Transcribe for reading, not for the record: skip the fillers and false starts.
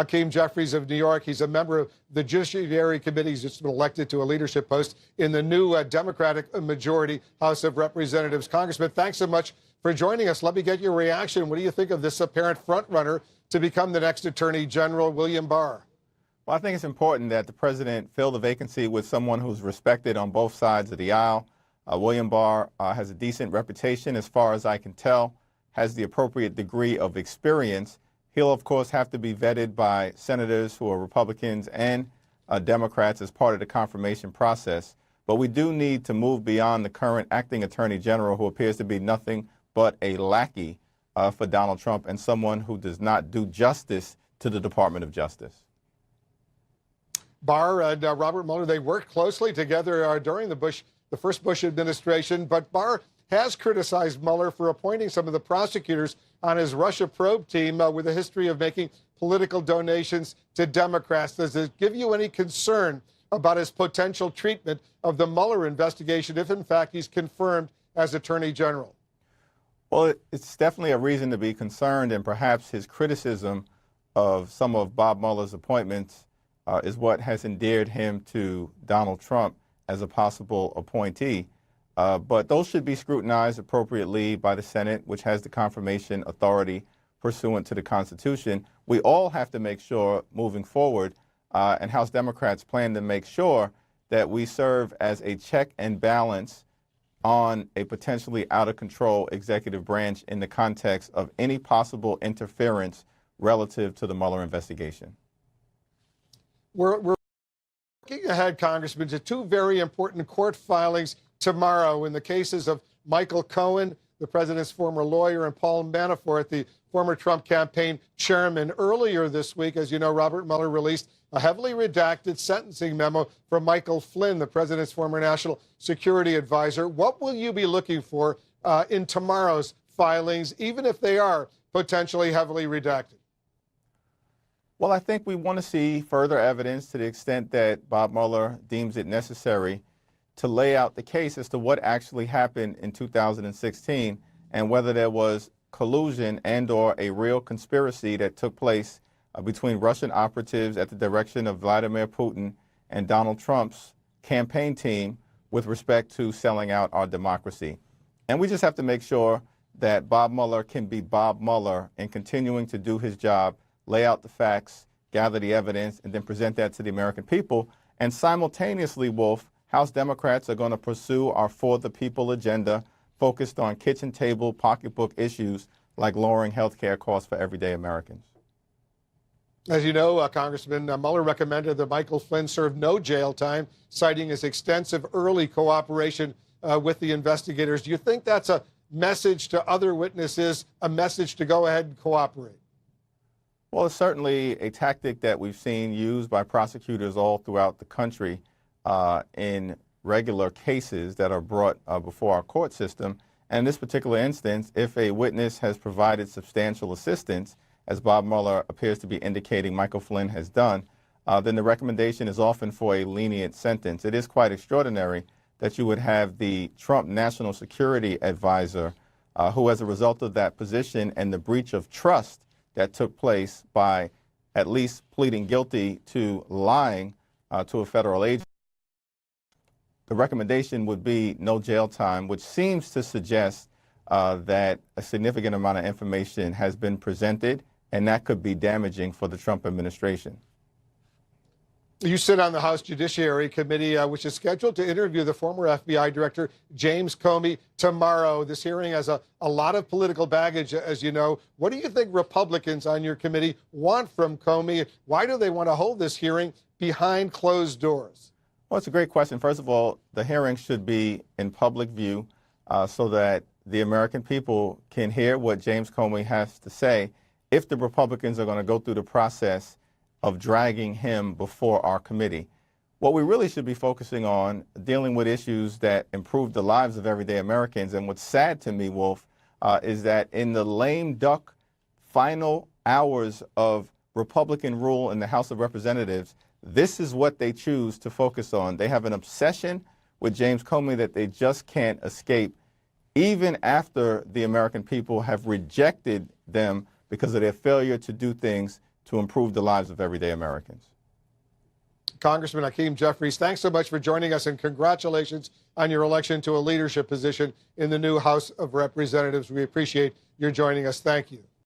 Hakeem Jeffries of New York. He's a member of the Judiciary Committee. He's just been elected to a leadership post in the new Democratic majority House of Representatives. Congressman, thanks so much for joining us. Let me get your reaction. What do you think of this apparent frontrunner to become the next Attorney General, William Barr? Well, I think it's important that the president fill the vacancy with someone who's respected on both sides of the aisle. William Barr has a decent reputation, as far as I can tell, has the appropriate degree of experience. He'll, of course, have to be vetted by senators who are Republicans and Democrats as part of the confirmation process. But we do need to move beyond the current acting Attorney General, who appears to be nothing but a lackey for Donald Trump and someone who does not do justice to the Department of Justice. Barr and Robert Mueller, they worked closely together during the first Bush administration, but Barr has criticized Mueller for appointing some of the prosecutors on his Russia probe team with a history of making political donations to Democrats. Does it give you any concern about his potential treatment of the Mueller investigation if, in fact, he's confirmed as Attorney General? Well, it's definitely a reason to be concerned, and perhaps his criticism of some of Bob Mueller's appointments is what has endeared him to Donald Trump as a possible appointee. But those should be scrutinized appropriately by the Senate, which has the confirmation authority pursuant to the Constitution. We all have to make sure moving forward, and House Democrats plan to make sure that we serve as a check and balance on a potentially out-of-control executive branch in the context of any possible interference relative to the Mueller investigation. We're looking ahead, Congressman, to two very important court filings tomorrow in the cases of Michael Cohen, the president's former lawyer, and Paul Manafort, the former Trump campaign chairman. Earlier this week, as you know, Robert Mueller released a heavily redacted sentencing memo from Michael Flynn, the president's former national security advisor. What will you be looking for in tomorrow's filings, even if they are potentially heavily redacted? Well, I think we want to see further evidence, to the extent that Bob Mueller deems it necessary, to lay out the case as to what actually happened in 2016 and whether there was collusion and/or a real conspiracy that took place between Russian operatives at the direction of Vladimir Putin and Donald Trump's campaign team with respect to selling out our democracy. And we just have to make sure that Bob Mueller can be Bob Mueller in continuing to do his job, lay out the facts, gather the evidence, and then present that to the American people. And simultaneously, Wolf, House Democrats are going to pursue our For the People agenda focused on kitchen table, pocketbook issues like lowering health care costs for everyday Americans. As you know, Congressman, Mueller recommended that Michael Flynn serve no jail time, citing his extensive early cooperation with the investigators. Do you think that's a message to other witnesses, a message to go ahead and cooperate? Well, it's certainly a tactic that we've seen used by prosecutors all throughout the country in regular cases that are brought before our court system. And in this particular instance, if a witness has provided substantial assistance, as Bob Mueller appears to be indicating Michael Flynn has done, then the recommendation is often for a lenient sentence. It is quite extraordinary that you would have the Trump National Security Advisor, who, as a result of that position and the breach of trust that took place by at least pleading guilty to lying to a federal agent, the recommendation would be no jail time, which seems to suggest that a significant amount of information has been presented, and that could be damaging for the Trump administration. You sit on the House Judiciary Committee, which is scheduled to interview the former FBI Director James Comey tomorrow. This hearing has a lot of political baggage, as you know. What do you think Republicans on your committee want from Comey? Why do they want to hold this hearing behind closed doors? Well, it's a great question. First of all, the hearing should be in public view so that the American people can hear what James Comey has to say if the Republicans are going to go through the process of dragging him before our committee. What we really should be focusing on, dealing with issues that improve the lives of everyday Americans. And what's sad to me, Wolf, is that in the lame duck final hours of Republican rule in the House of Representatives, this is what they choose to focus on. They have an obsession with James Comey that they just can't escape, even after the American people have rejected them because of their failure to do things to improve the lives of everyday Americans. Congressman Hakeem Jeffries, thanks so much for joining us, and congratulations on your election to a leadership position in the new House of Representatives. We appreciate your joining us. Thank you.